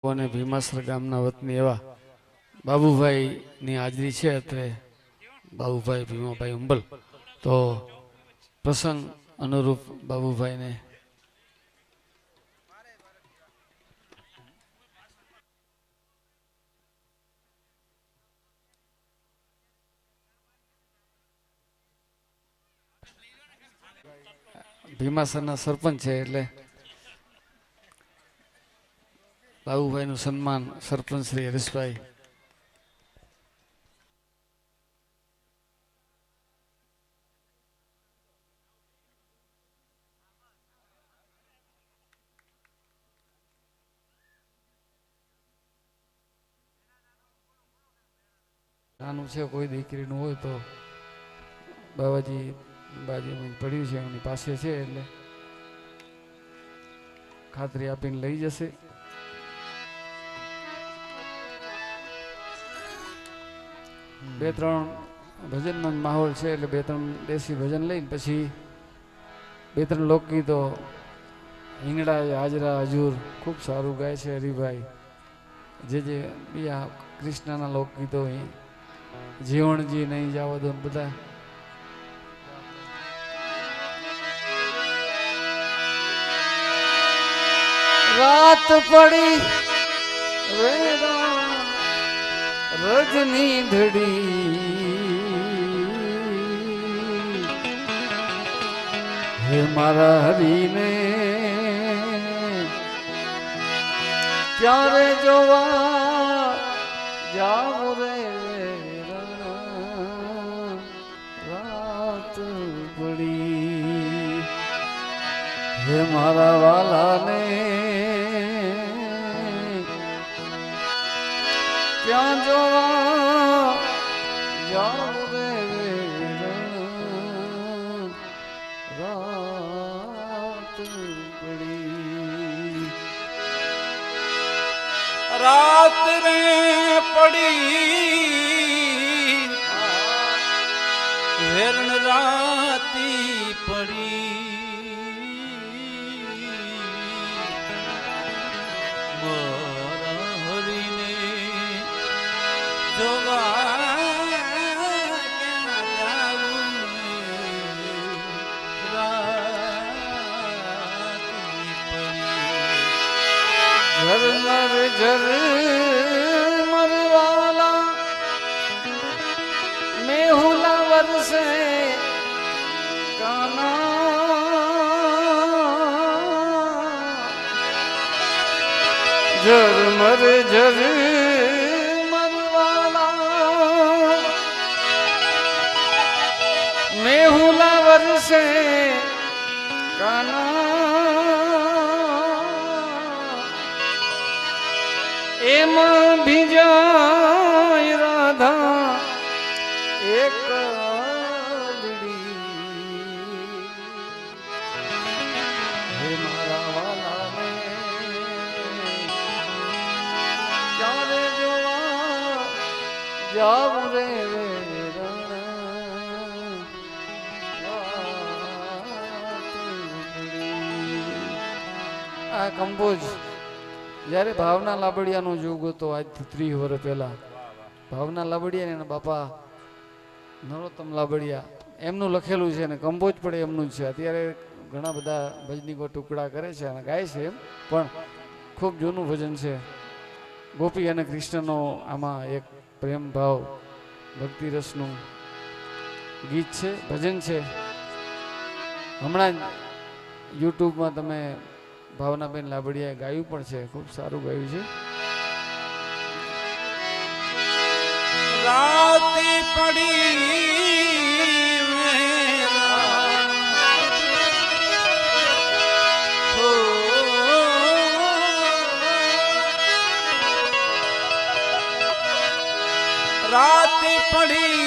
અને ભીમાસર ગામના વતની એવા બાબુભાઈની હાજરી છે અત્યારે બાબુભાઈ ભીમાભાઈ ઉંબલ તો પ્રસંગ અનુરૂપ બાબુભાઈને ભીમાસરના સરપંચ છે એટલે બાબુભાઈનું સન્માન સરપંચ શ્રી હરીશભાઈ નાનું છે કોઈ દીકરીનું હોય તો બાબાજી બાજુમાં પડ્યું છે એમની પાસે છે એટલે ખાતરી આપીને લઈ જશે. બે ત્રણ ભજનનો માહોલ છે એટલે બે ત્રણ દેશી ભજન લઈને પછી બે ત્રણ લોકગીતો હિંગડા હાજરા હજુર ખૂબ સારું ગાય છે હરિભાઈ. જે બીજા કૃષ્ણના લોકગીતો જીવણજી નહીં જાવ દો બધા રાત પડી રજની ધડી હે મારા હરીને ત્યારે જોવા જાવ રે રાત પડી હે મારા વાલાને ત્યાં જોવા જાવ રે રાત પડી રાત રે પડી હેરણ રાતી પડી મારા હરીને જોવા ક્યાં જાવું રાતી પડી ઝરમર ઝરમર વાલા મેહુલા વરસે કાના ઝરમર ઝરમર વાલા મેહુલા વરસે કાના એમાં ભીજાય રાધા એક હે મારા વાલાને ક્યારે જોવા જાવ રે આ કંપોઝ જ્યારે ભાવના લાબડિયાનો યુગ હતો આજથી 30 વર્ષ પહેલા ભાવના લાબડિયા ને બાપા નરોત્તમ લાબડિયા એમનું લખેલું છે ને કંપોઝ પણ એમનું જ છે. અત્યારે ઘણા બધા ભજનીકો ટુકડા કરે છે અને ગાય છે એમ પણ ખૂબ જૂનું ભજન છે. ગોપી અને કૃષ્ણનો આમાં એક પ્રેમ ભાવ ભક્તિ રસનું ગીત છે ભજન છે. હમણાં યુટ્યુબમાં તમે ભાવનાબેન લાબડિયાએ ગાયું પણ છે, ખૂબ સારું ગાયું છે. રાતી પડી રાતી પડી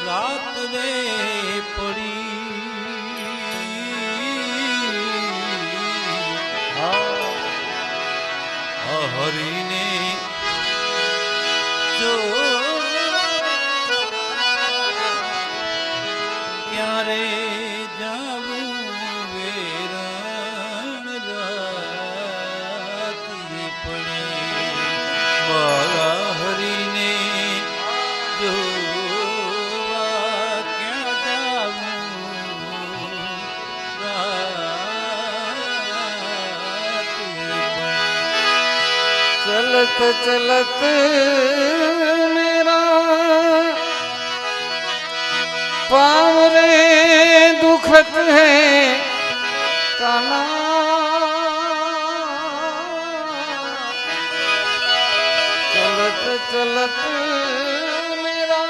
રાત રે પડી હરીને જો ક્યારે જાવું વેરણ चलत चलत मेरा पाँव रे दुखत है काना चलत चलत मेरा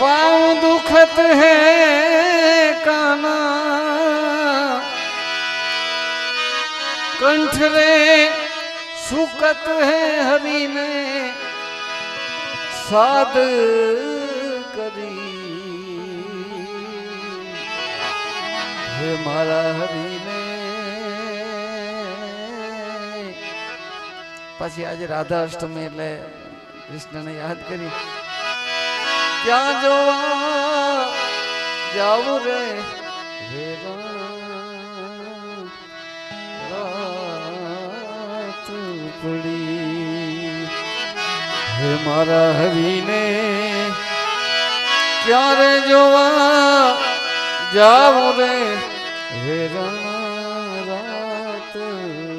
पाँव दुखत है काना कंठ रे सुकत है हरि ने साध करी हे मारा हरि ने પછી આજે રાધા અષ્ટમી એટલે કૃષ્ણને યાદ કરી ક્યાં જોવા જાવું રે હે રાત પડી હે મારા હરીને ક્યારે જોવા જાવું રે હે રાત પડી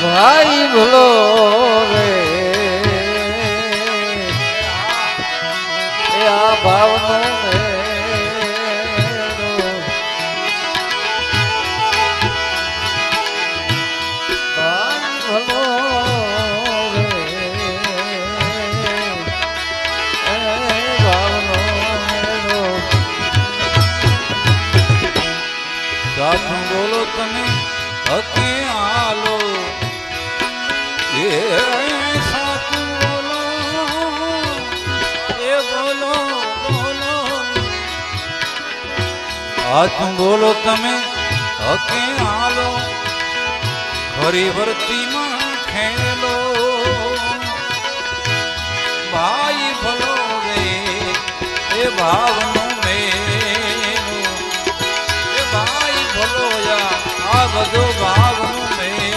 ભાઈ ભલો રે એ આ ભાવનો મેરો ભાઈ ભલો રે એ ભાવનો મેરો સાચું બોલો તમે હકે આલો સાચું બોલો એ બોલો બોલો સાચું બોલો તમે હકે આલો ખરી વર્તીમાં ખેલો ભાઈ ભલો રે એ ભાવનો મેલો એ ભાઈ ભલો યા આ બધો ભાવનો મેલો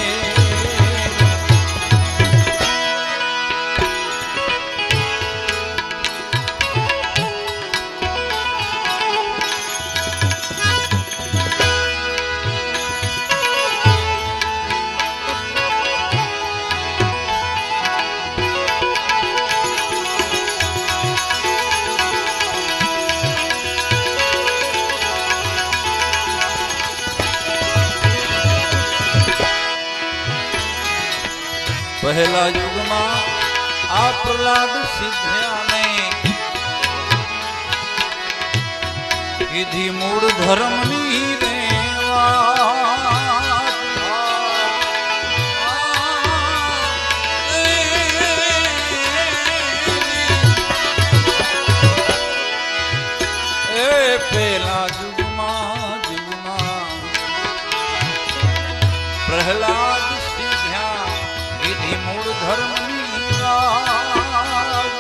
પહેલા યુગમાં આ પ્રહલાદ સિદ્ધયાને કીધી મૂળ ધર્મની રે વાત. એ પહેલા યુગમાં પ્રહલાદ મૂળ ધર્મની વાત.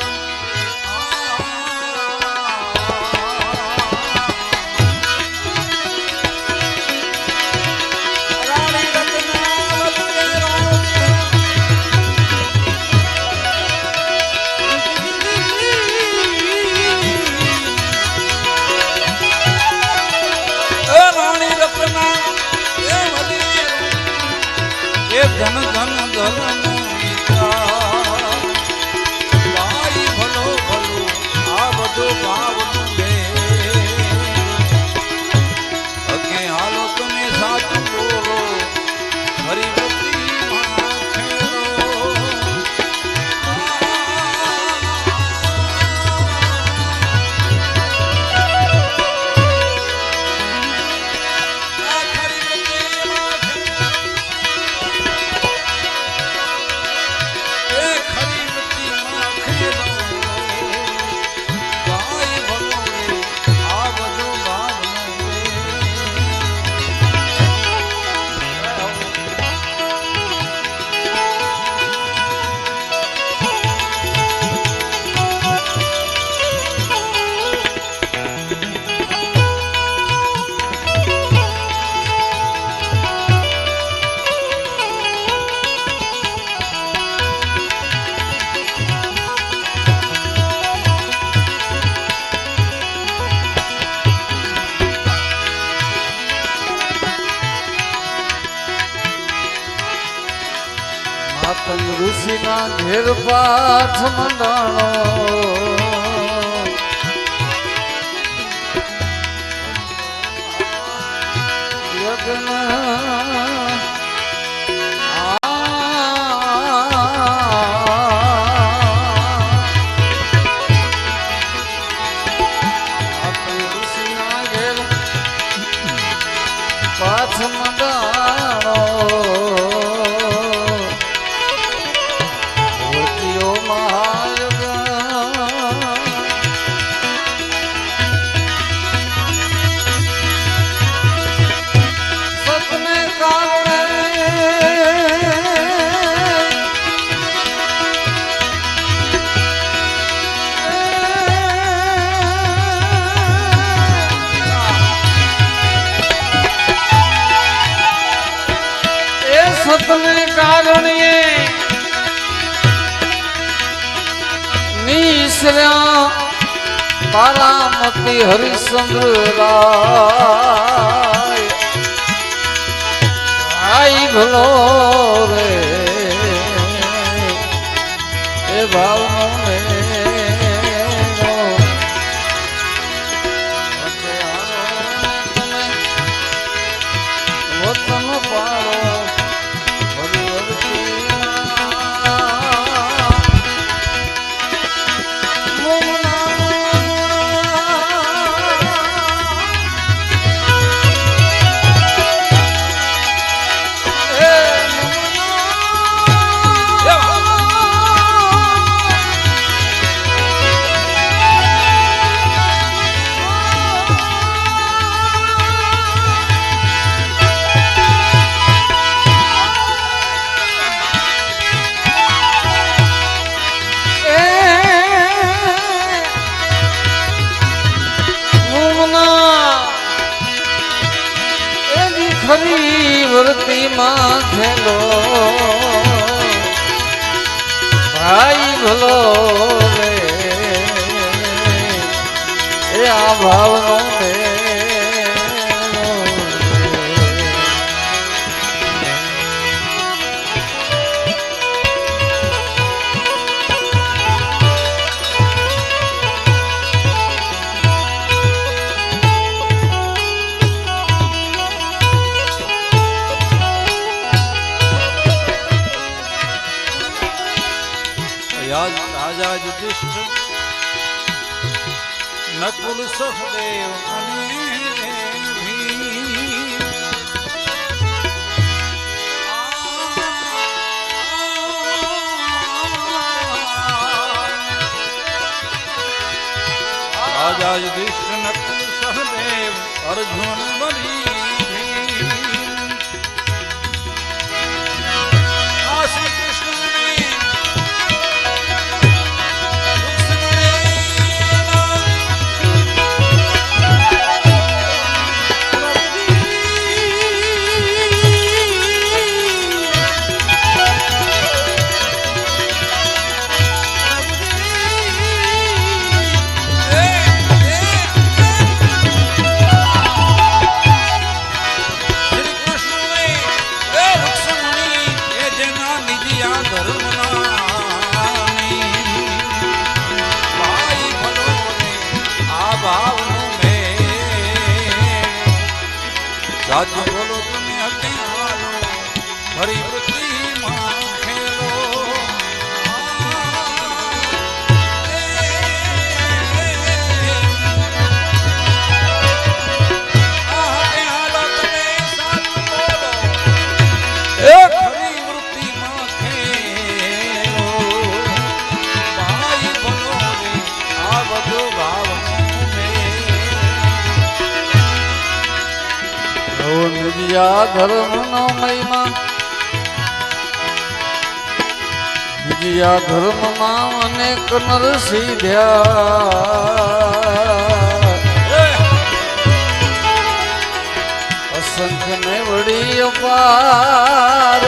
રાણી રત્નાવતી રાણી રત્ના એ ધન ધન ધન ભાઈ ભલો ભલો આ બધો ભાવનું અગે હાલો તમે સાચું બોલો હરિભક્તિમાં ખેલો. ઘેર પાઠ મંડાણો યજ્ઞ પાઠ મંડાણો વતીયો મહાયજ્ઞ સતને કારણે સતને કારણે નિશ્ર્યા બારામતી હરિશ્ચંદ્ર રાય આઈ ભલો રે એ ભાવનો મેળો વતન પારો ખરી વરતી માં ખેલો ભાઈ ભલો રે એ આ ભાવનો મેળો રાજા યુધિષ્ઠિર નકુલ સહદેવ અને ભીમ રાજા યુધિષ્ઠિર નકુલ સહદેવ અર્જુન બલી સાચું બોલો તમે હકે હાલો હરી પૃથ્વીમાં ખેલો ખરી વૃત્તિમાં ખેલો ભાઈ ભલો રે આ બધો ભાવ નિજ્યા ધર્મનો મહિમા નિજ્યા ધર્મમાં અનેક નર સીધ્યા અસંખ્ય ને વડી અપાર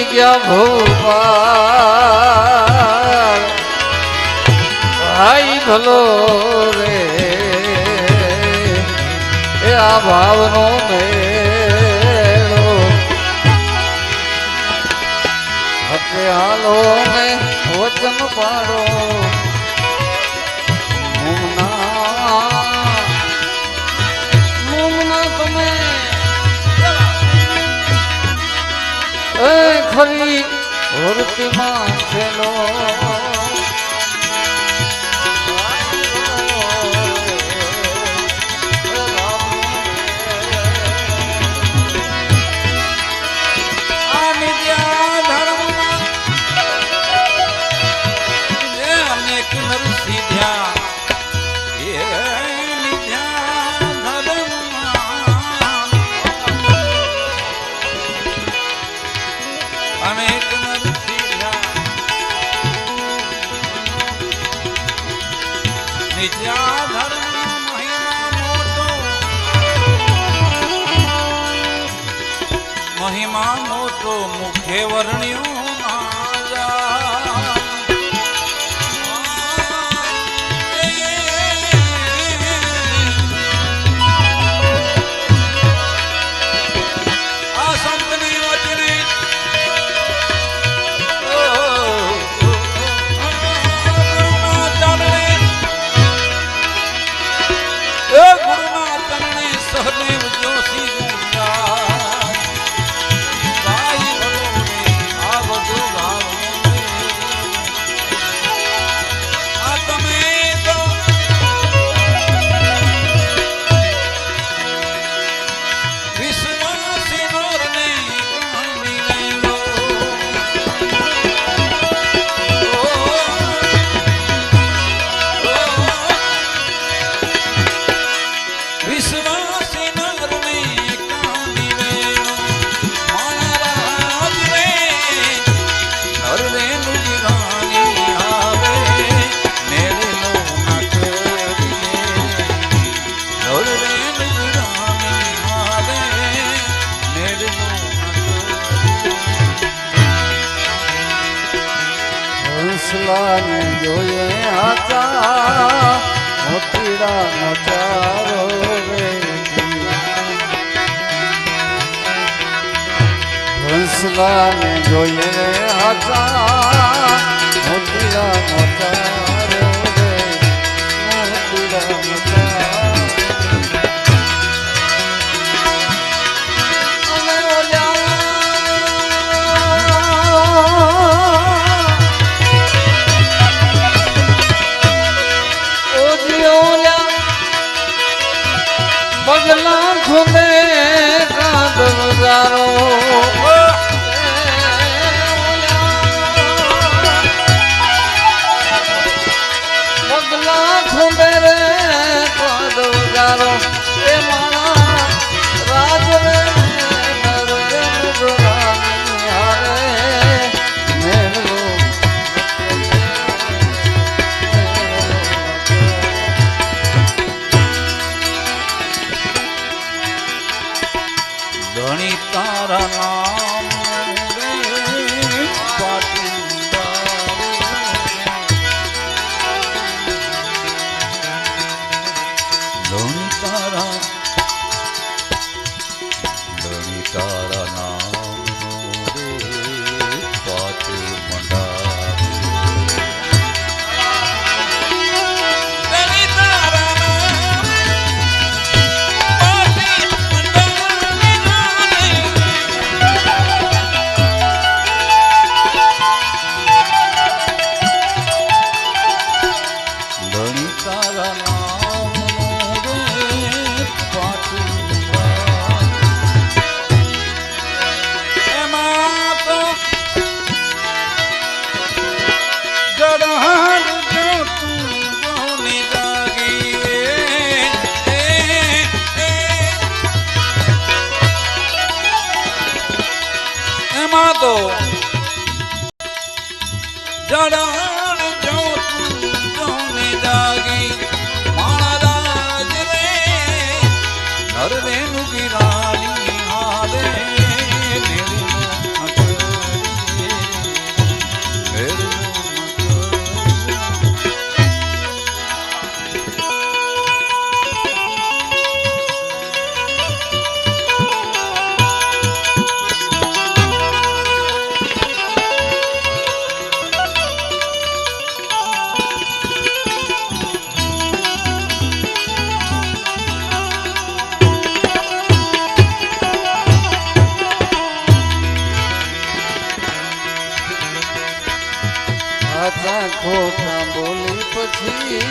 ગયા ભોપાલ ભાઈ ભલો રે એ આ ભાવનો મેળો હકે હાલો ને વચન પાડો મુમના તમે એ ખરી વૃત્તિમાં છેલો મહિમા મોટો મુખે વર્ણ્યો આ સંતની વચને ગુરુના ચરણે સહદેવ જોશી હંસલાને જોઈએ આચા મોતીડા નચારો રે હંસલાને જોઈએ આચા મોતીડા નચારો રે મોતીડા નચારો પગલા ખુદે કાંદ બજારો ખોટા બોલી પછી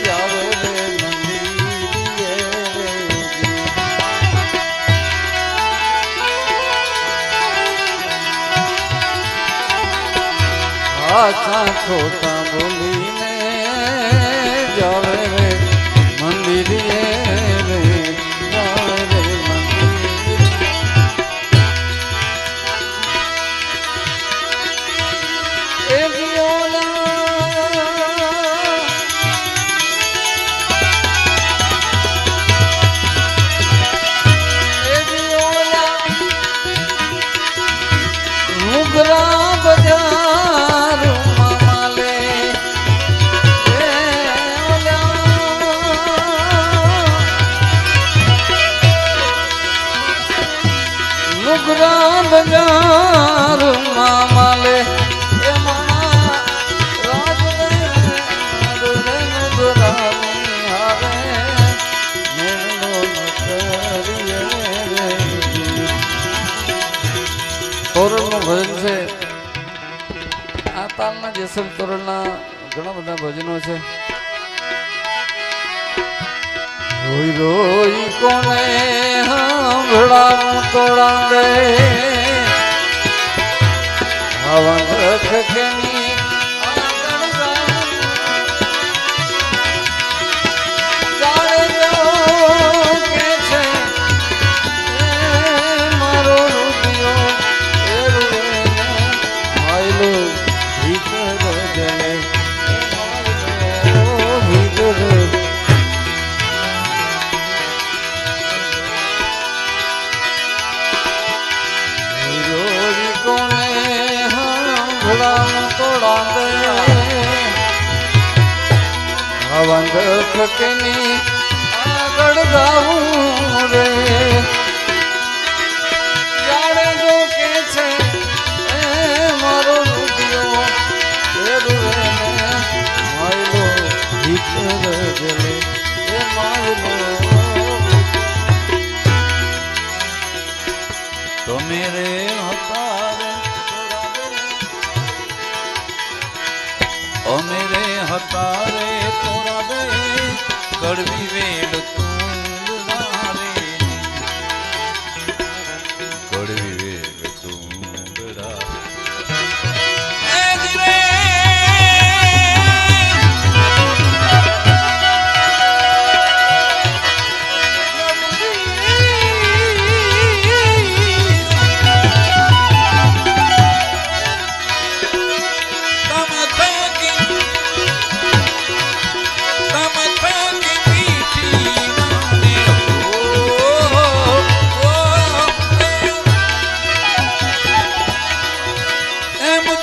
જાવ રે મંદિરે રે જી. સાચા ખોટા બોલીને જાવ રે મંદિરે રે જાવ રે મંદિરે. એ નુગરા બજાર માલે નુગરા બજાર માલે એ મારા રાજ રે નુગરાની હારે મેળો નકરીએ રે. તોરણનું ભજન છે. આ તાલના જેસલ તોરણના ઘણા બધા ભજનો છે. રોઈ રોઈ કોને સાંભળાવું તોડા દે હવન રખ કેની જાણે જો કે છે મારો રૂપિયો એ રૂને આયલો ભીતર જલે ભીતર. રોરી કોને સાંભળાવું તોડા દે હવન રખ કેની આગળ ગાવું રે જાણે જો કે છે એ મારો રૂપિયો એ રૂને માયલો ભીતર જલે એ માયલો. તમે રે હતા રે અમે રે હતા રે તોરા દે કડવી વેલ તુંડરા રે કડવી વેલ તુંડરા એ જીરે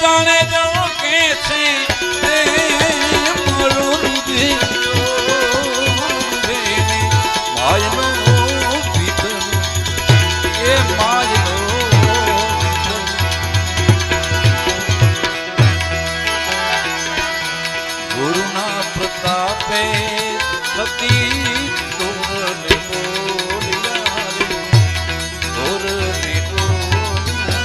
જાણે જો કે છે એ મારો માયનો ભીતર એ માયનો ગુરુના પ્રતાપે સતી તોરને બોલ્યા રે તોરને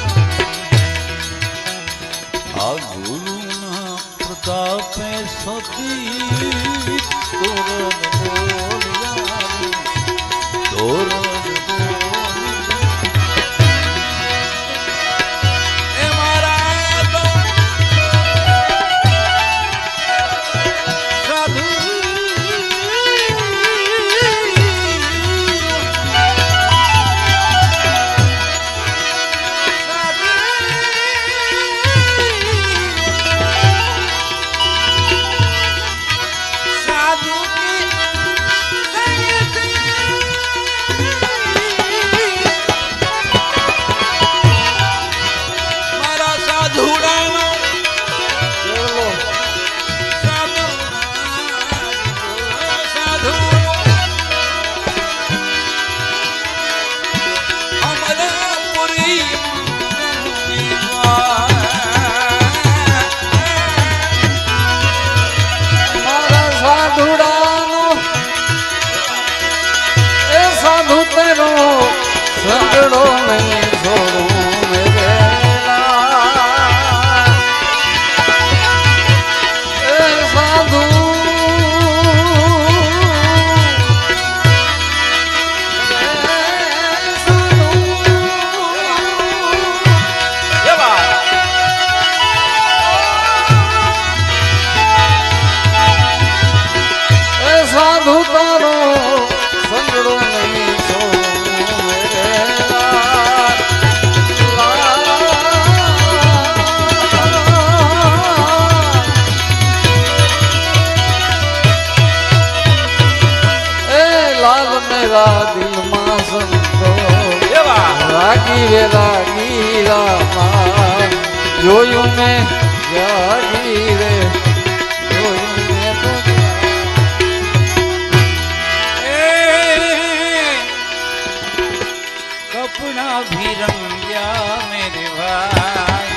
આ ગુરુના પ્રતાપે સતી તોરણ બોલ્યા તોરણ એ મારા તો સાધુ સંગડો નહીં છોડું વેલા કોઈ વેરાગી રામા જોયું મેં જાગી રે જોયું મેં તો कपड़ा भी रंग गया मेरे भाई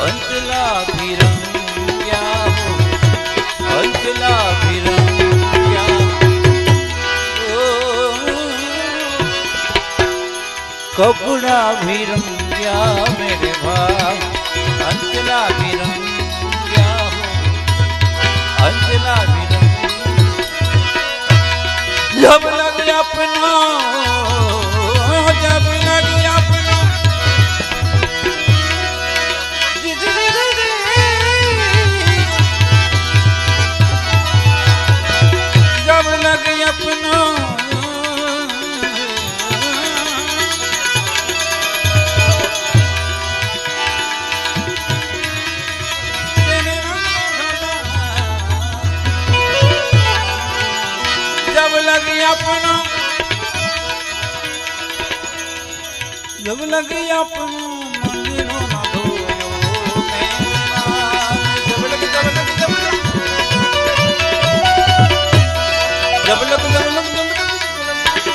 अंतला भी रंग गया हो अंतला भी रंग गया ओ, कपड़ा भी रंग गया मेरे भाई अंतला भी रंग गया हो अंतला भी रंग जब लग अपना जब लग अपना जब लग अपना जब लगी अपना जब लगी अपना मंदिरों में धोयो मेरा जब लगी जब लगी जब लगी जब लगी जब लगी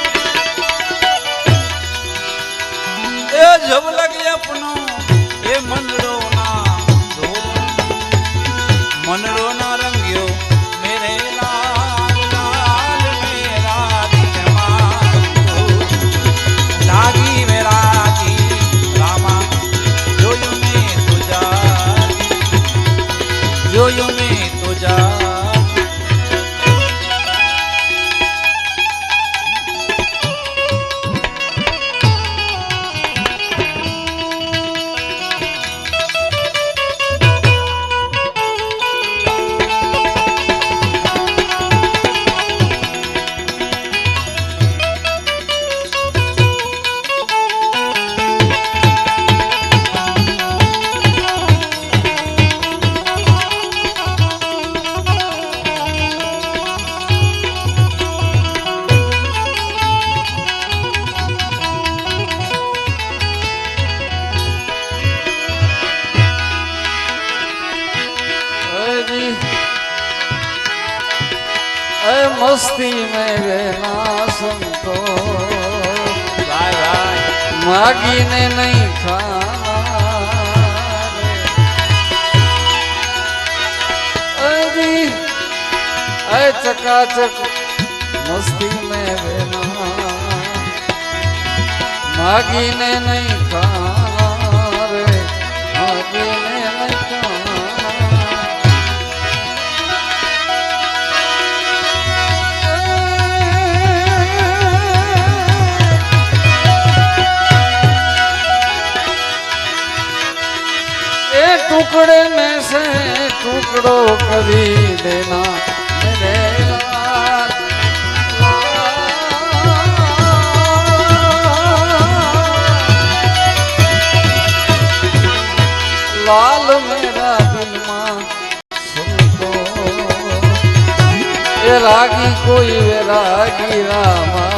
जब लगी अपना ये मनरो ना धोयो मनरो ना रंगियो मेरे लाल लाल मेरा दिलमा लागी मेरा की रामा जोयो में तो जा मस्ती में रहना संतो भाई भाई मांगीने नहीं खाना अरे ऐ चकाचक मस्ती में रहना मांगीने नहीं खाना रे मांगीने नहीं खाना टुकड़े में से टुकड़ो करी देना मेरे लाल लाल मेरा दिल मां सुन ये रागी कोई वे रागी रामा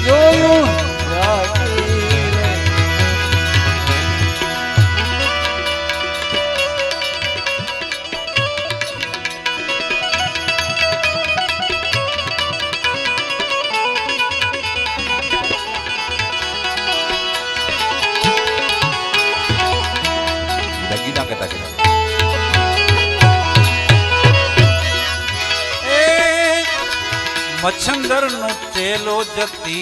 जो यूं रागी मच्छंदर नो चेलो जती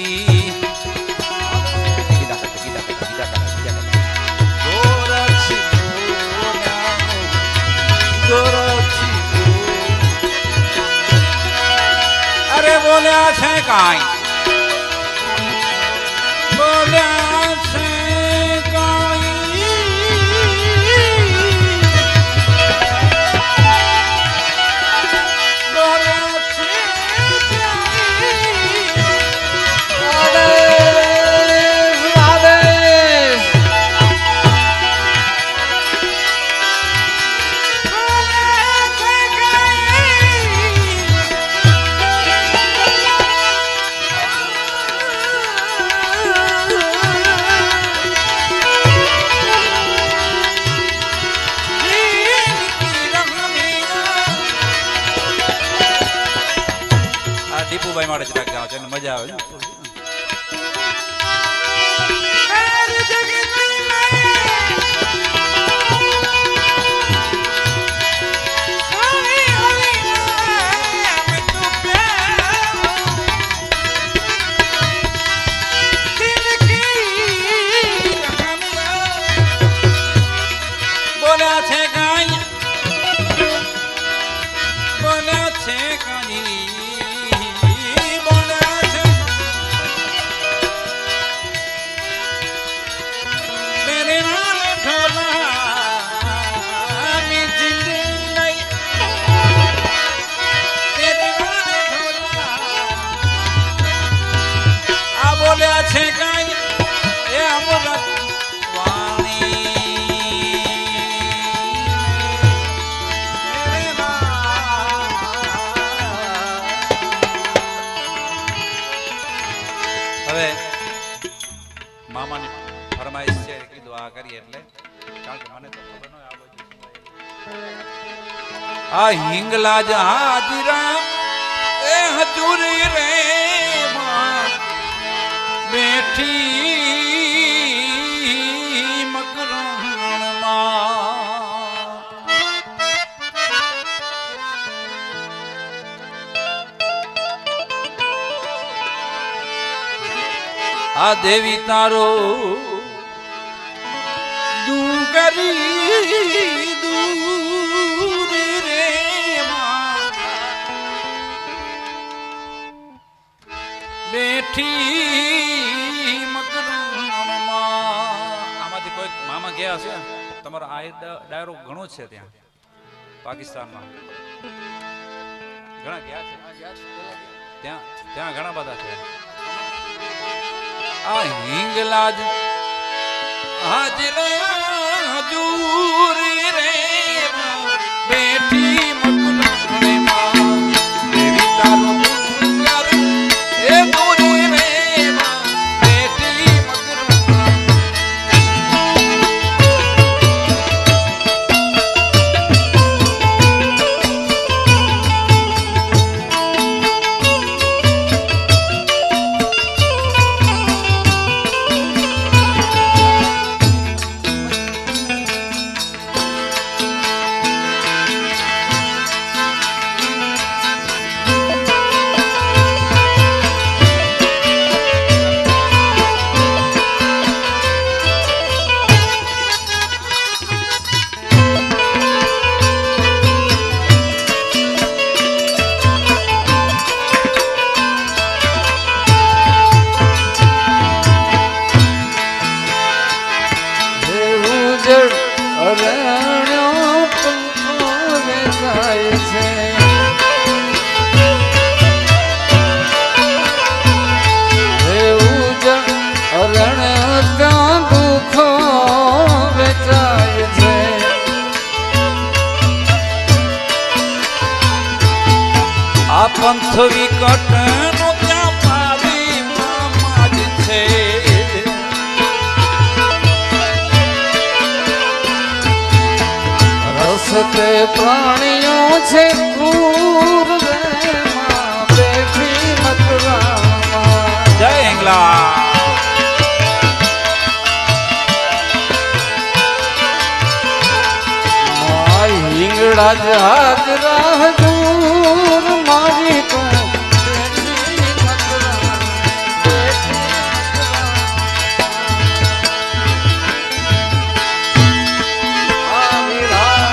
अरे बोल्या छे काई बोल्या छे काई કરીને મજા આવે છે. બોલ્યા છે કાંઈ બોલ્યા છે કાંઈ બોલ્યા છે મેરે નાલ ઢોલા ની જિંદગી નહીં તેરે નાલ ઢોલા આ બોલ્યા છે કાંઈ એ અમૃત હવે મામાની ફરમાઈશ છે કીધું આ કરીએ એટલે કારણ કે મને તો ખબર ન હોય આ બધું આ હિંગલાજ હાજરા એ હજુરી રે માં બેઠી મકરણમાં આ દેવી તારો ડુંગરી દૂર રે માં બેઠી મકરણમાં આમાંથી કોઈ મામા ગયા છે તમારો આ ડાયરો ઘણો છે ત્યાં પાકિસ્તાનમાં ઘણા ગયા છે ત્યાં ત્યાં ઘણા બધા છે આ હિંગલાજ હાજરા હજુરી રે બેઠી મકરણમાં દેવી તારો ડુંગર એ દૂરી રે બેઠી મકરણમાં અરણ્યો પંખો વેચાય છે એવું જ અરણ્ય ત્યાં દુઃખો વેચાય છે આ પંથ વિકટ નો ત્યાં મારી મામા જ છે રસ્તે પ્રાણીઓ છે ક્રૂર રે માં બેઠી મકરામાં જય હિંગલા માય હિંગળા જ હાજરા હજૂર મારી તો બેઠી મકરામાં બેઠી મકરામાં આ વીરા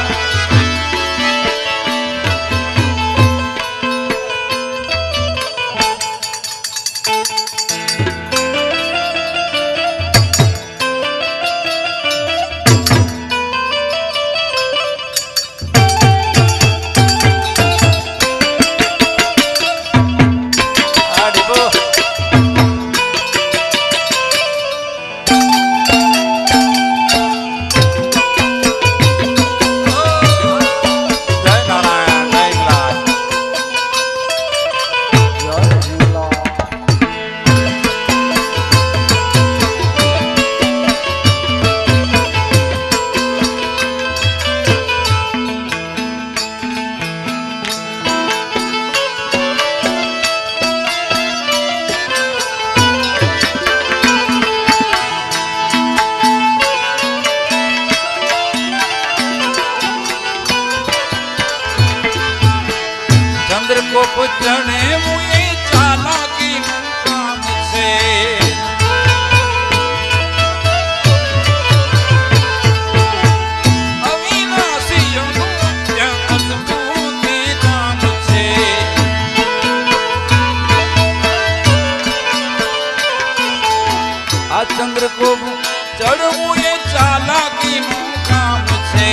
કોપ ચણે મુએ ચાલાકીનું કામ છે અવિનાશીઓનું ત્યાં અદ્ભુત કામ છે આ ચંદ્રકોપ ચડવું એ ચાલાકીનું કામ છે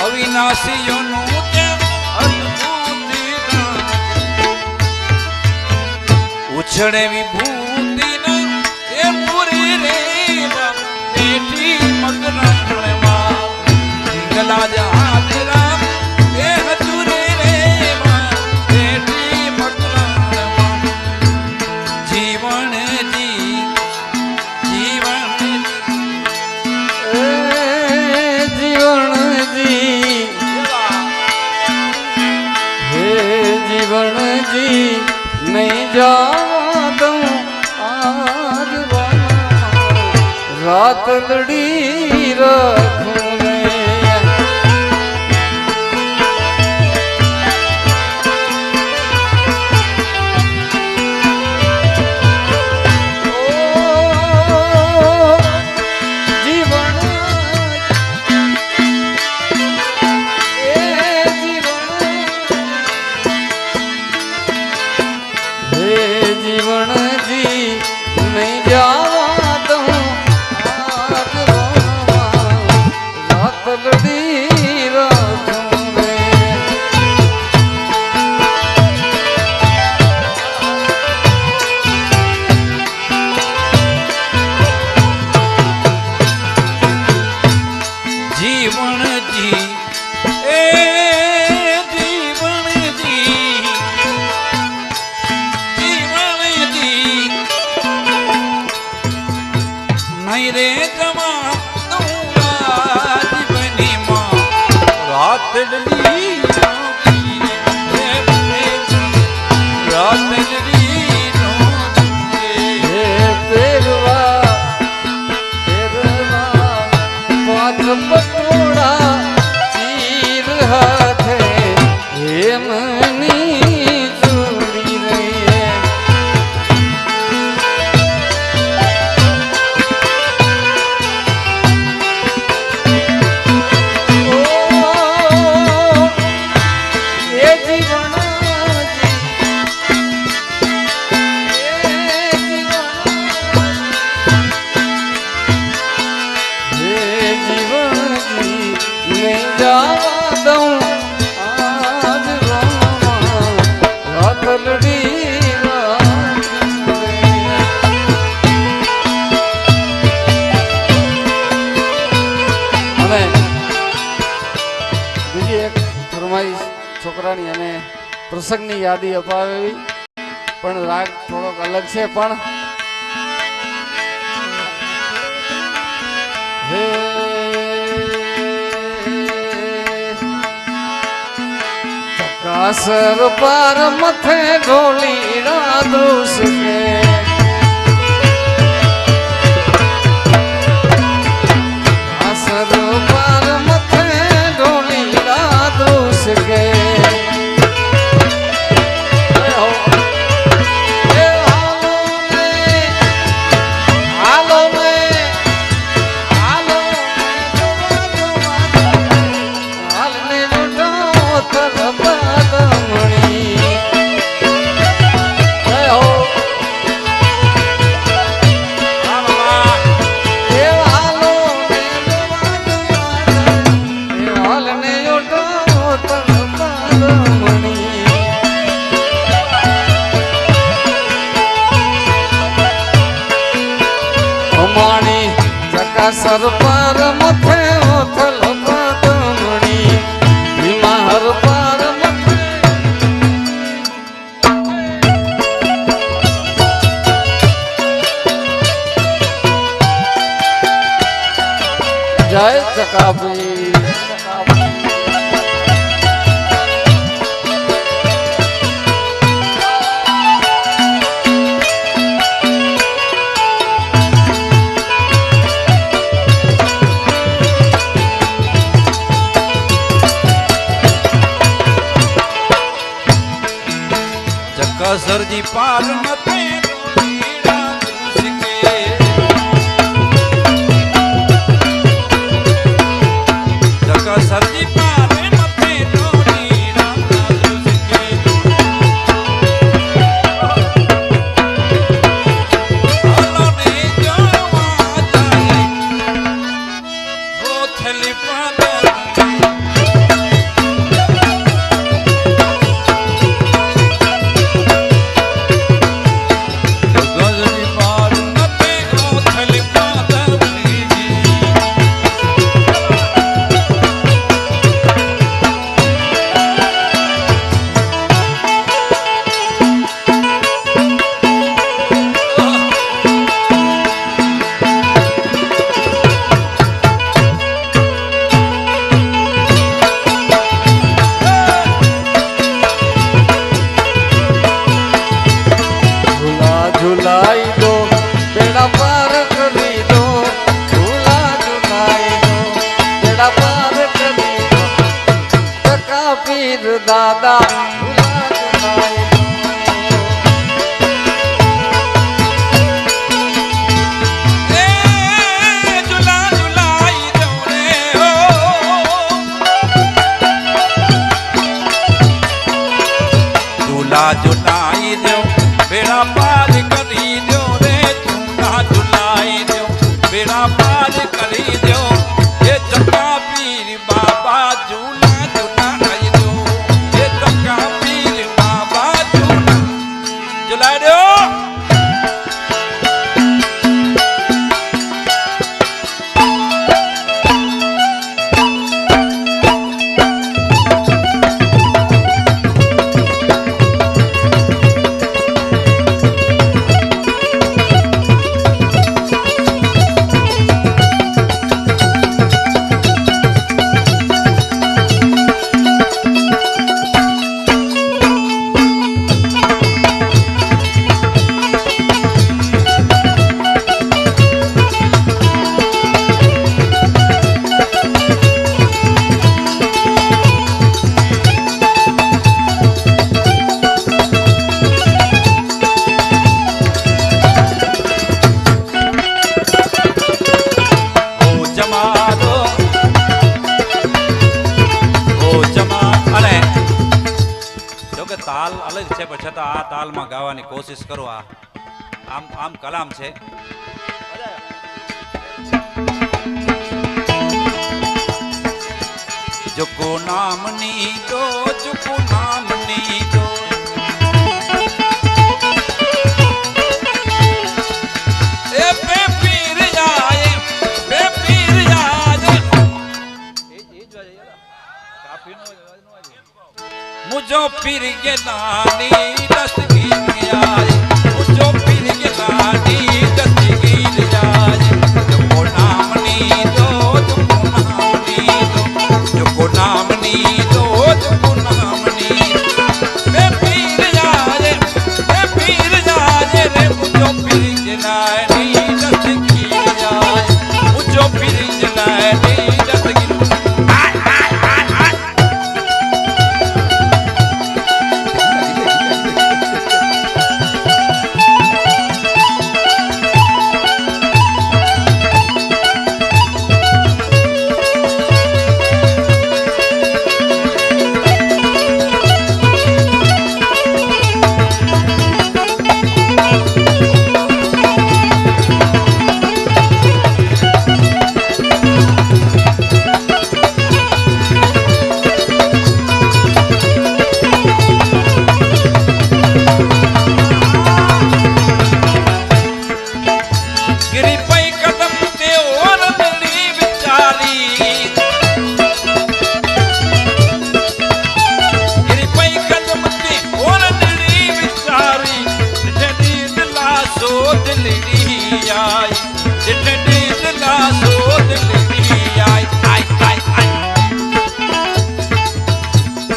અવિનાશીઓનું ઉછળે વિભૂતિના એ પૂરી રેવા બેઠી મકરણમાં પિંગલા જાદરા એ હજુરે રેવા બેઠી મકરણમાં જીવનજી જીવણજી હે જીવણજી નહીં જા દઉં આજ રાત લડી રાખું રે જીવણજી નહીં જવા દઉં રાત લડી રાખું રે જીવણજી એ નહીં રે જમા જીવની માં રાત ડલી રાત ડલી પેરવા પાંચ પટોળા ચીર હાથે હેમની ચૂડી રે છોકરાની અને પ્રસંગની યાદી અપાવી પણ રાગ થોડોક અલગ છે પણ ચકાસર પાર મથે ઢોલીડા દોષ કે ચકાસર પાર મથે ઢોલીડા દોષ કે સર પાર મથે ઓથલ પદમણી હિમાહર પાર મથે જય ચકાભી સરજી પાર નથી સરજી પાર નથી ઝુલાઈ દો બેડા પાર કરી દો ઝુલા ઝુલાઈ દો બેડા પાર કરી દો ટકા પીર દાદા ઝુલા ઝુલાઈ ઝુલાઈ દો બેડા પાર કરી દો રે ઝુલા ઝુલાઈ દો બેડા પાર કરી દો એ ચકા પીર બાબા ઝુલા ઝુલાઈ દો એ ચકા પીર બાબા ઝુલા ઝુલાઈ દો તાલ અલગ છે પણ છતાં આ તાલમાં ગાવાની કોશિશ કરો આમ કલામ છે જુકો નામની દો જુકો નામની દો એ બે પીર જાય બે પીર જાય मुझो फिर के नानी दस्तगीर जाए मुझो फिर के नानी दस्तगीर जाए जो नामनी दो जो नामनी दो जो नामनी मैं पीर जाए रे मुझो फिर के नानी दस्तगीर जाए मुझो फिर के नानी दस्तगीर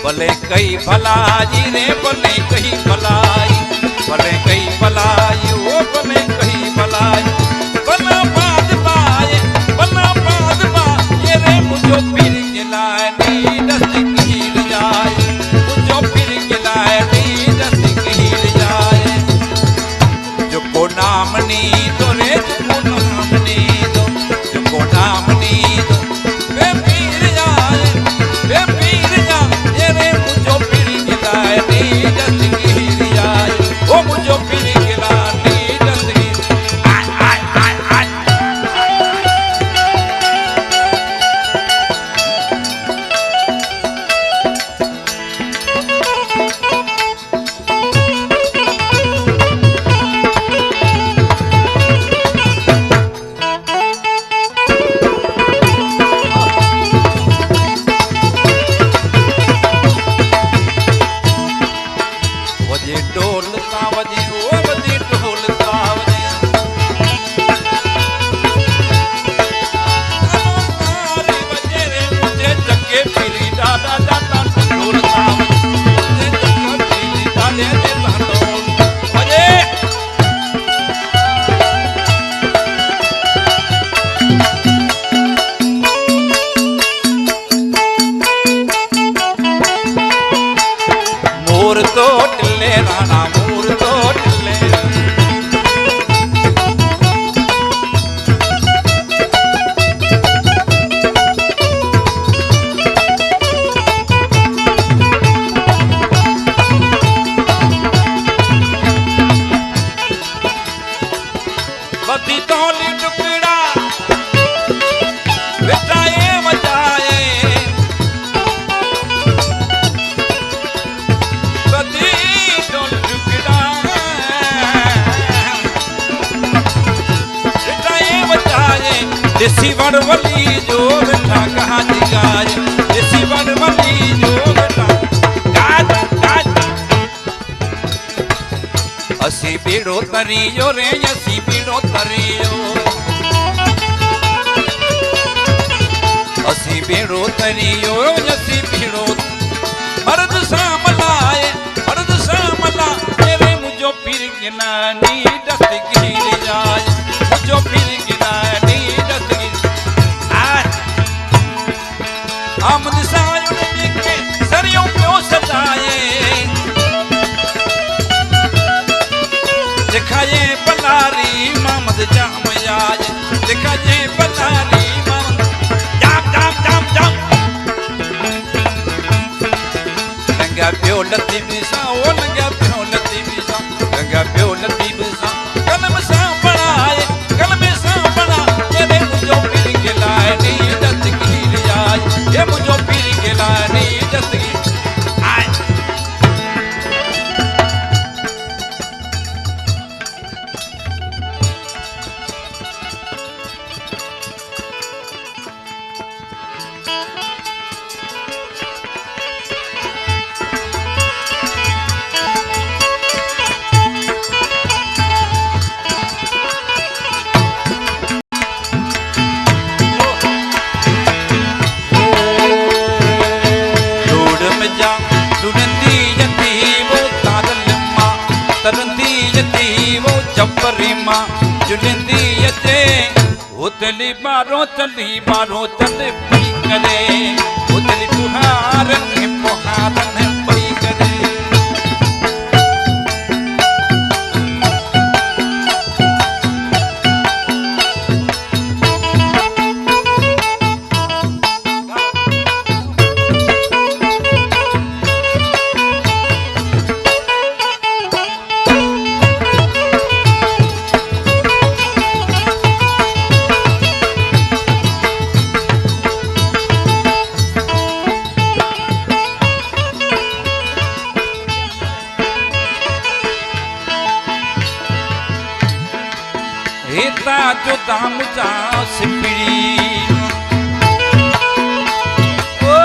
भले कई भलाई रे भले कई भलाई भले कई भलाई ओ भले कई भलाई बना बाज बाए बना बाज बाए रे मुझो पीर गिलाए नी दस्त कील जाए मुझो पीर गिलाए नी दस्त कील जाए બેડો તરિયો રે યસી બેડો તરિયો અસી બેડો તરિયો યસી બેડો મર્દ સામલા રે મુજો પીર ગનાની દસ્તગીર જાય મુજો પીર ગનાની દસ્તગીર આમદ સાયો ને કે સરિયો પ્યો સતાયે दिखाए पलारी मामद जाम याज दिखाए पलारी मामद जाम जाम जाम जाम लंगा प्यो लती बिसा ओ लंगा प्यो लती बिसा लंगा प्यो लती बिसा कलम सा बनाए कलम सा बना ये मुझो पीर के लाए नी दस्तगीर याज ये मुझो पीर के लाए नी दस्तगीर जुलंदी अचे उतली बारो तली पई करे उतली पुहारन पई करे हेता जो दाम जा सिपड़ी ओ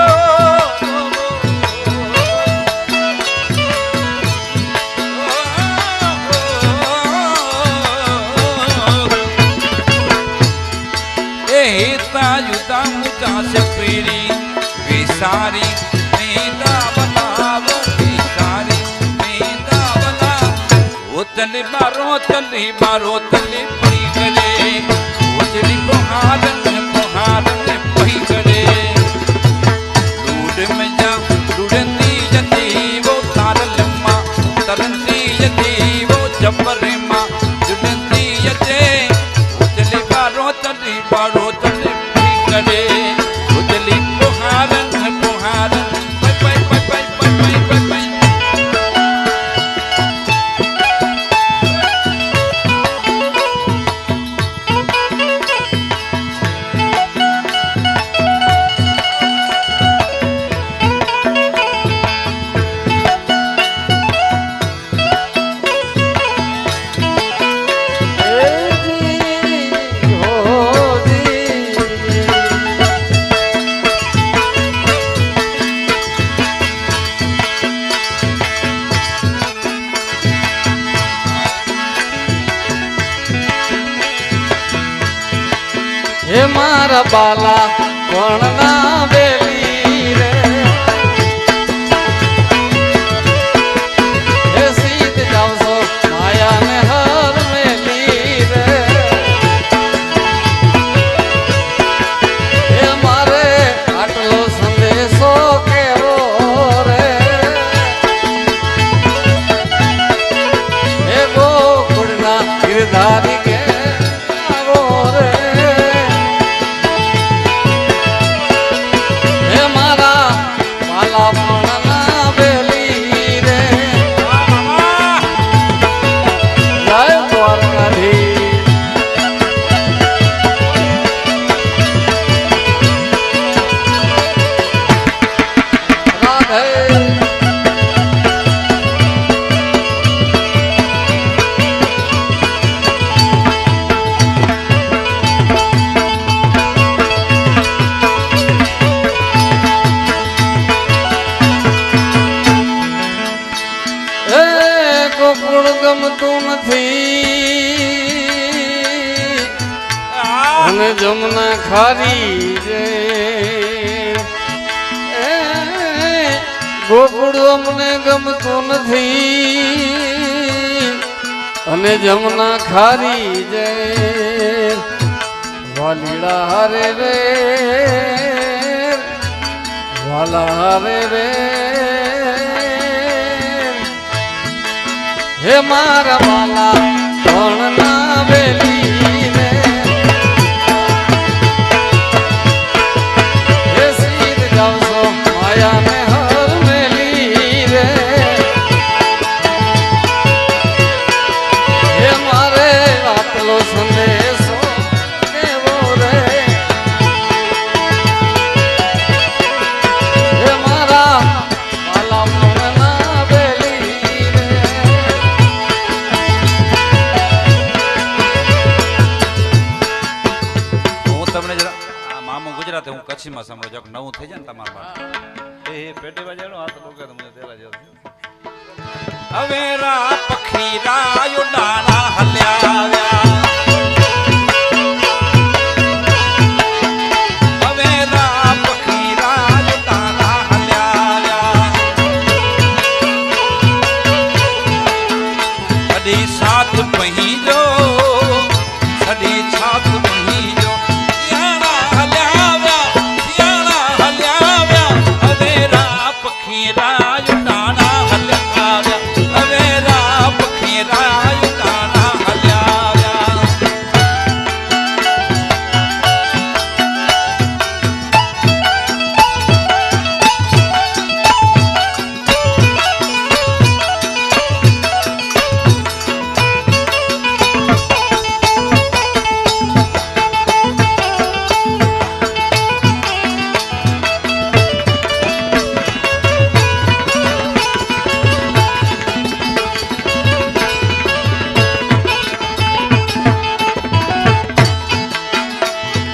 हेता जो दाम जा सिपड़ी विसारी मेदा बनावो विसारी मेदा बना उतली बारो तली करे उजली पुहारन पई करे लूड में जा लुड़ंदी जती वो तारल मां तरंदी जती वो जबर मां जुलंदी अचे उजली बारो तली पई करे उजली पुहारन पई हे मारा बाला कोण ना बेली रे हे सीत जाओ सो माया ने हर मेली रे हे मारे आटलो संदेशो केरो रे हे गोकुड़ना गिरधारी के आवो रे જમના ખારી રે ગોકુળ અમને ગમતું નથી અને જમના ખારી જય વાલીડા હારે રે વાલા હારે રે હે મારા વાલા પણ ના વેલી રે હે સીધ જાવશો માયાને હર મેલી રે હે મારે આટલો સંદેશો કેવો રે હે મારા વાલા પણ ના વેલી રે હું તમને જરા આ મામો ગુજરાતી હું કચ્છીમાં સાંભળો જો નવું થઈ જાય ને તમારા માટે એ પેટે વાજાનો હાથ લોકે તમને તેલા જો હવે રા પખી રાયો ડાણા હલ્યા હવે રા પખી રાયો ડાણા હલ્યા અડી સાત પહી જો સડી છાત પહી જો યાણા હલ્યા હવે રા પખી રાયો ડાણા હલ્યા હવે રા પખી રાયો ડાણા હલ્યા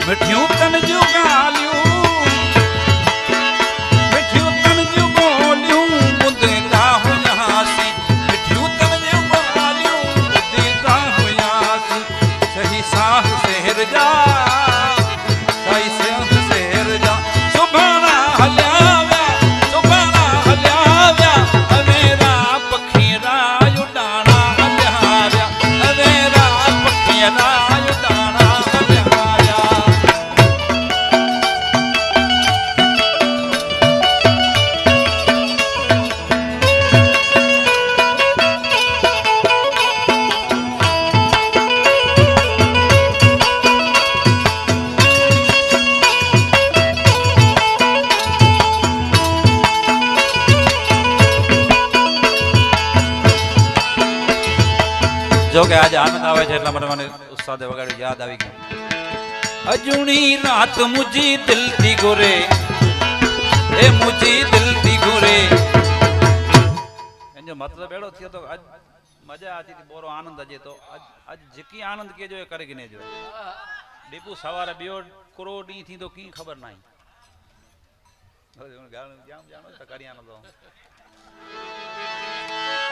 मिठियूं तन जूं ॻाल्हियूं मिठियूं तन जूं ॿोलियूं ॿुधंदा हुयासीं मिठियूं तन जूं ॻाल्हियूं ॿुधंदा हुयासीं सही साह शहर जा सही साह शहर जा सुभाणे हलिया विया अवेरा पखी रायो ॾाणा हलिया विया अवेरा पखी रायो ॾाणा हलिया विया જો કે આજે આનંદ આવે છે એટલા માટે મને ઉસ્તાદે વગાડ્યું યાદ આવી ગયું અજુણી રાત મુજી દિલ થી ગોરે એ મુજી દિલ થી ગોરે એનો મતલબ એડો થયો તો આજ મજા આતી હતી બોરો આનંદ અજે તો આજ જેકી આનંદ કેજો એ કરે કે ને જો દીપુ સવારે બેઓ કરોડી થી તો કી ખબર નહીં જાણો તો કરી આનંદ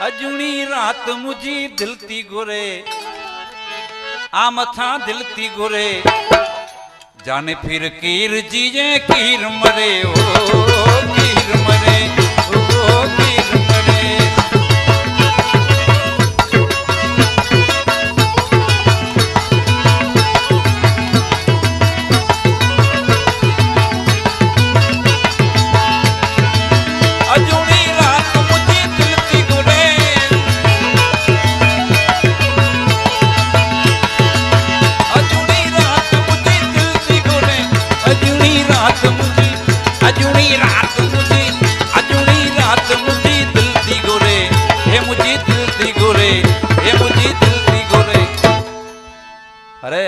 अजुणी रात मुझी दिल थी घुरे आ मथा दिल थी घुरे जाने फिर कीर जीजे कीर मरे ओ कीर मरे ओ कीर मरे अजुणी रात मुझी दिल थी घुरे अजुणी रात मुझी दिल थी घुरे अजुणी रात मुझी अजुणी रात मुझी अजुणी रात मुझी दिल थी घुरे हे मुझी दिल थी घुरे हे मुझी दिल थी घुरे अरे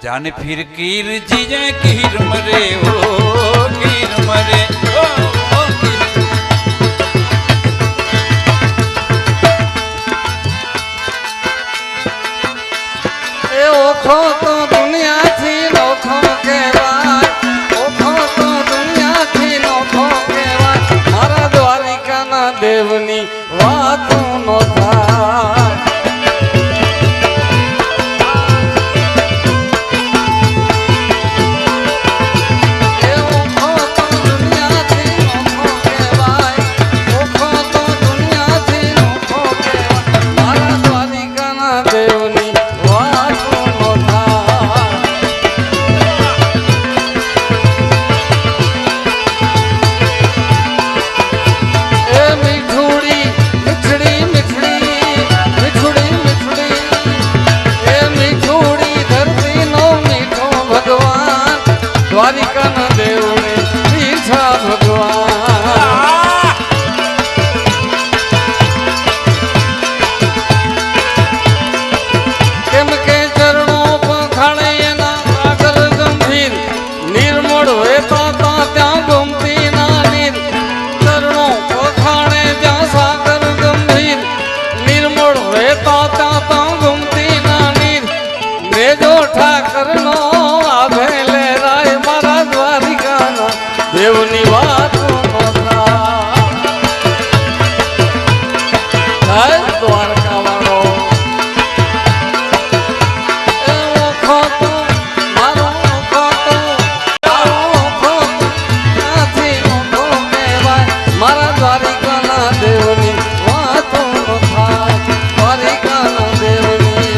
जाने फिर कीर जीजे कीर मरे ओ कीर मरे ओ कीर એ ઓખો તો દુનિયાથી નોખો કહેવાય ઓખો તો દુનિયાથી નોખો કહેવાય મારા દ્વારિકાના દેવની વાતો નો થાય દ્વારિકાના દેવને દીઠા ભગવાન કેમ કે ચરણો પખાણે એના આગળ ગંભીર નિર્મળ વેતા ત્યાં ગમતી ના નીર ચરણો પખાણે જ્યાં સાગર ગંભીર નિર્મળ વેતા ત્યાં ગમતી ના નીર મેજો ઠાકરનો આભે લેરાય મારા દ્વારિકાના દેવની વાત દ્વારકા વાળો મારા દ્વારિકાના દેવની વાતો થાય દ્વારિકાના દેવની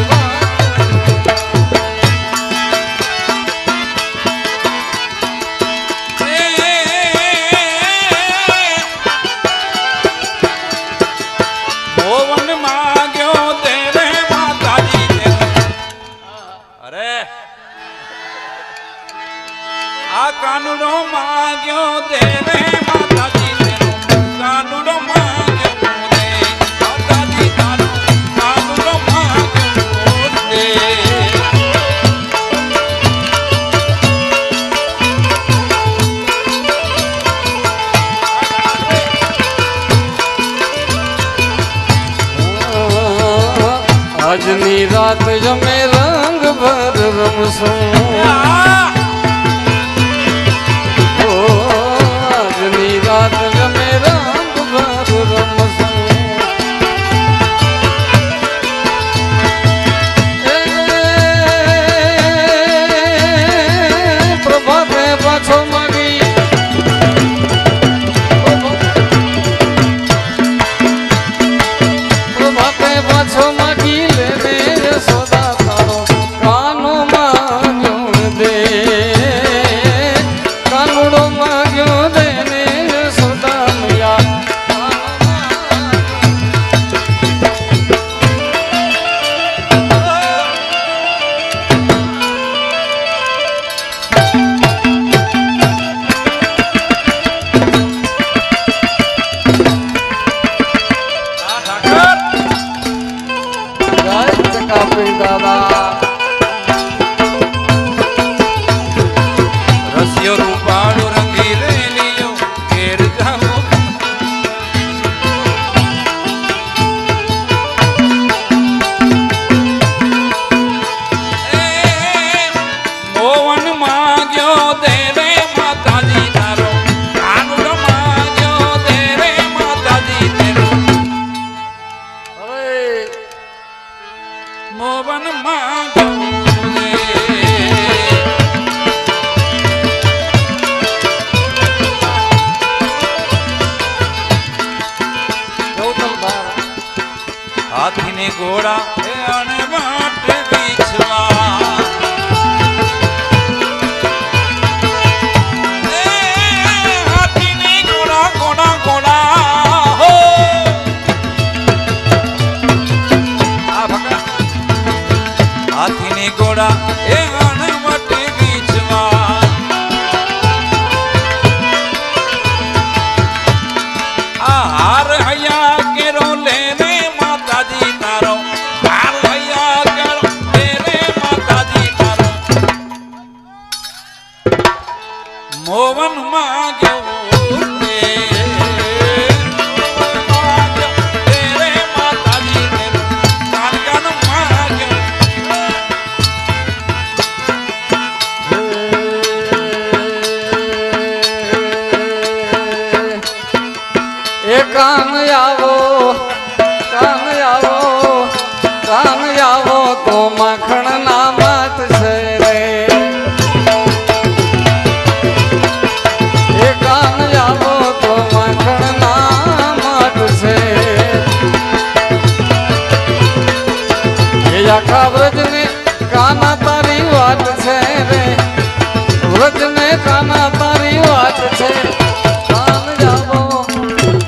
ભોવન માંગ્યો દેવે માતાજી દેવ. અરે આ કાનુડો માંગ્યો દેવે માતાજી દેવ. કાનુડો માંગ્યો દે માતાજી તારો કાનુડો માંગ્યો દે. આજની રાત જમે રંગ ભર રમશું આજની રાત જમે રંગ ભર રમશું પ્રભાતે પાછો માગી પ્રભાતે પાછો માગી લેને સોદા તારો કાનો માગ્યો દે કાનુડો માગ્યો દે ને સોદા મૈયા જય ચકાપી દાદા રસિયો રૂપાળો રંગી રેલિયો ઘેર જાઓ. મોવન માંગ્યો દેવે માતાજી તારો કાનુડો માંગ્યો દેવે માતાજી તેરો. હવે મોવન માંગ્યો દે. ગૌતમ બાર હાથીને ઘોડા એ અણે માટે વીછવા. એ હાથીને ઘોડા ઘોડા ઘોડા હો. આ ભગા હાથીને ઘોડા એ અણે માટે વીછવા. આ હાર હૈયા કેરો લેને માતાજી તારો હાર હૈયા કેરો લેને માતાજી તારો. મોવન માંગ્યો દે મોવન માંગ્યો દેવે માતાજી તેરો. કાનકાન માંગ્યો એ કાન આવો તો માખણ ના માત છે રે એ કાન આવો તો માખણ ના માત છે એ આખા વ્રજને કાના તારી વાત છે રે વ્રજને કાના તારી વાત છે કાન આવો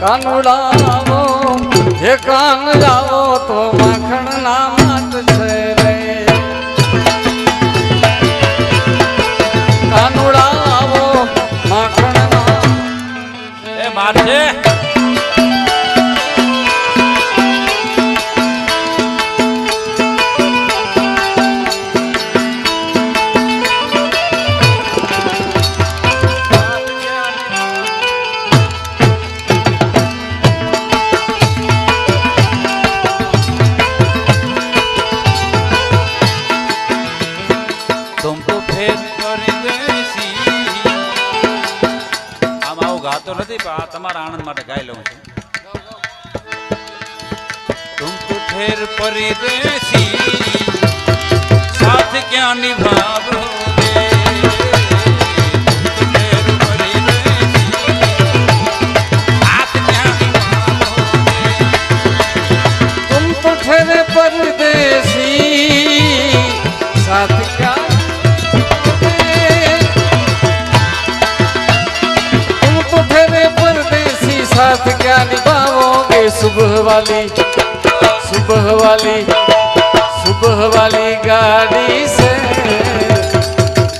કાનુડાવો હે કાન જાવો તો માખણ ના માત છે રે કાનુડા ગાતો નથી પણ આ તમારા આનંદ માટે ગાઈ લઉં છું तुम तो ठेर परदेसी साथ क्या निभाओगे तुम तो ठहरे परदेसी साथ क्या तुम तो ठहरे परदेसी साथ क्या निभाओगे सुबह वाली गाड़ी से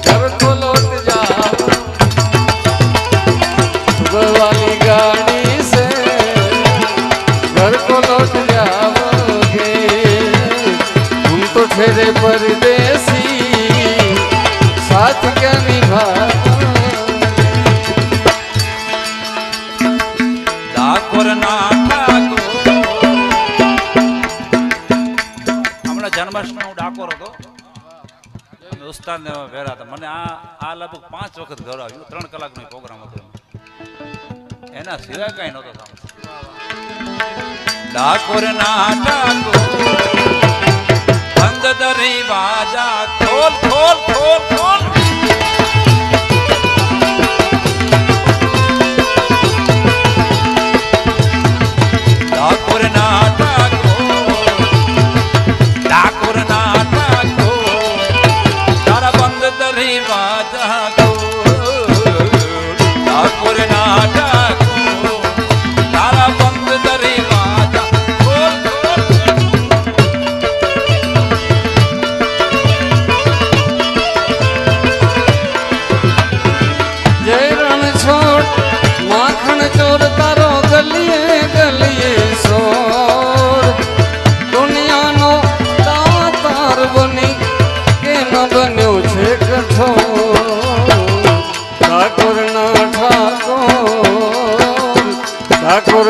घर को लौट जाओ सुबह वाली गाड़ी से घर को लौट जाओगे तुम तो ठहरे परदेसी साथ क्या निभाओगे ડાકોર ના જન્માષ્ટમી હું ડાકોર હતો અમે ઉસ્તાદ ને ભેરા હતા મને આ લગભગ 5 વખત ઘર આવ્યું 3 કલાકનો પ્રોગ્રામ હતો એના સિવાય કઈ નહોતો ડાકોર ના ડાકોર બંધ દરવાજા ખોલ ખોલ ખોલ ખોલ ડાકોર ના ठाकुर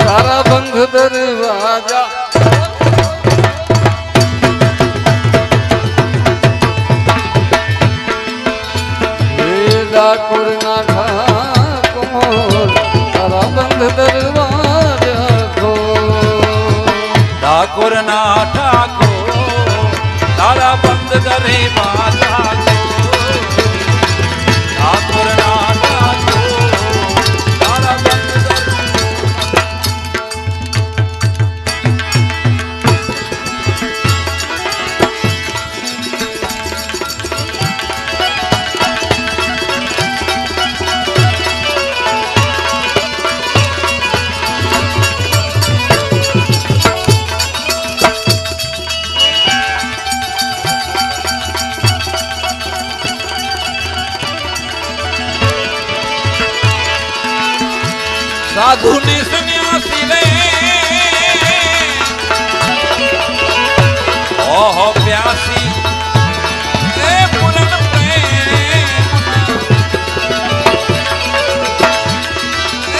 तारा बंध दरवाजा ठाकुर तारा बंध दरवाजा ठाकुर तारा बंध दरवाजा ठाकुर साधु ने सन्यासी रे ओहो प्यासी ए पुरन प्रेम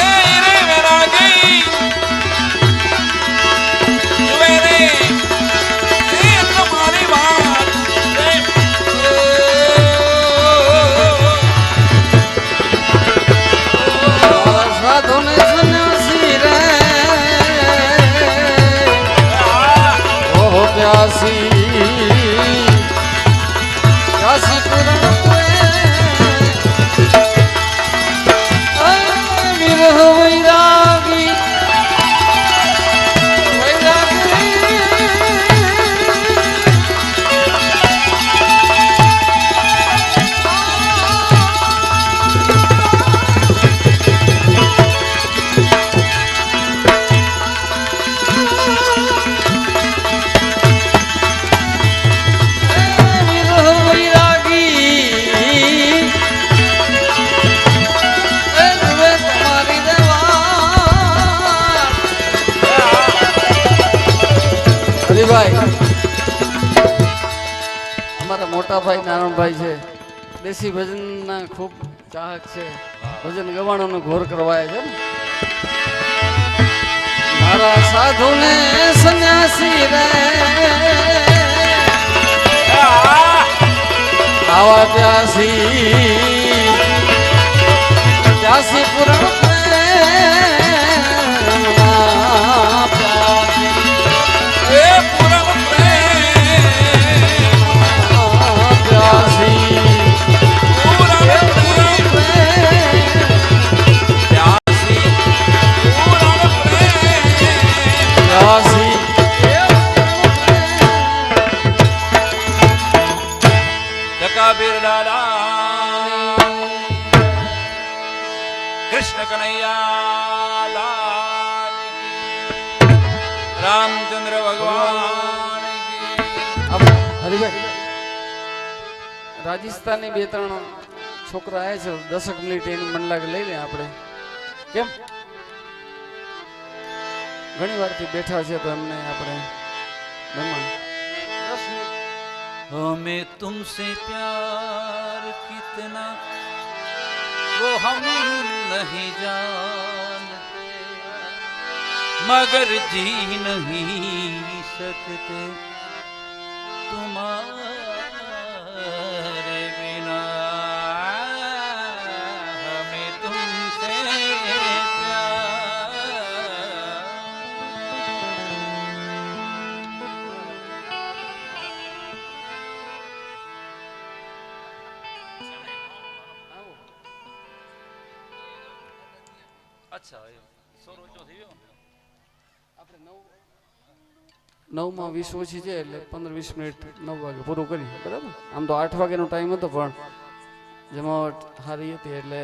ए रे मेरा गई मेरे ए तुम्हारी बात साधु ने प्यासी प्यासी पूरण विरह वैरागी અમારા મોટા ભાઈ નારાયણભાઈ છે દેશી ભજનના ખૂબ ચાહક છે ભજન ગવાણોનો ઘોર કરવાય છે મારા સાધુને સન્યાસી રે આવા પ્યાસી પ્યાસી પૂરણ પ્રેમના પ્યાસી એ પૂરણ પ્રેમના પ્યાસી પૂરણ પ્રેમ પ્યાસી પૂરણ પ્રેમ પ્યાસી કબીર દાદા કૃષ્ણ કનૈયા લાલ કી, રામચંદ્ર ભગવાન કી. હરિભાઈ રાજસ્થાનની બે ત્રણ છોકરા આવ્યા છે 10 મિનિટ એની મન લાગે લઈ લે આપણે કેમ ઘણી વારથી બેઠા છે તો એમને આપણે મહેમાન 10 મિનિટ हमें तुमसे प्यार कितना वो हम नहीं जानते मगर जी नहीं सकते तुम्हारे बिना हमें तुमसे अच्छा આપણે 9 માં 20 ઓછી છે એટલે 15-20 મિનિટ 9 વાગે પૂરું કરી બરાબર આમ તો 8 વાગ્યાનો ટાઈમ હતો પણ જેમાં હારી હતી એટલે